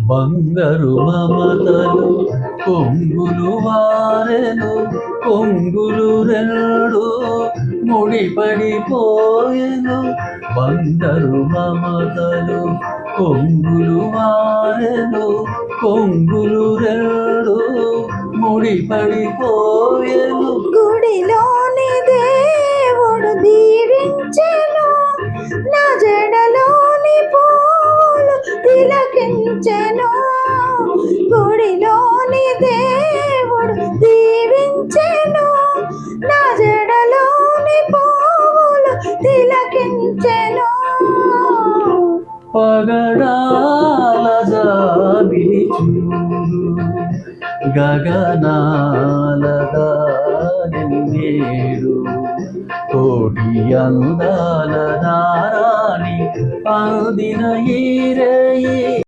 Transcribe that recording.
బంగారు మమతలు కొంగులు వారెను, కొంగులు రెండు ముడిపడిపోయెను. బంగారు మమతలు కొంగులు వారెను, కొంగులు రెండు ముడిపడిపోయెను. గుడిలోని దేవుడు దీవించెను, నా జడలోని పూలు తిలకించెను. గుడిలోని దేవుడు దీవించెను, నా జడలోని పూలు తిలకించెను. పగడాల జాబిలి చూడు, గగనాల దానెన్నేడు, కోటి అందాల నారాణి అందిన ఈరయి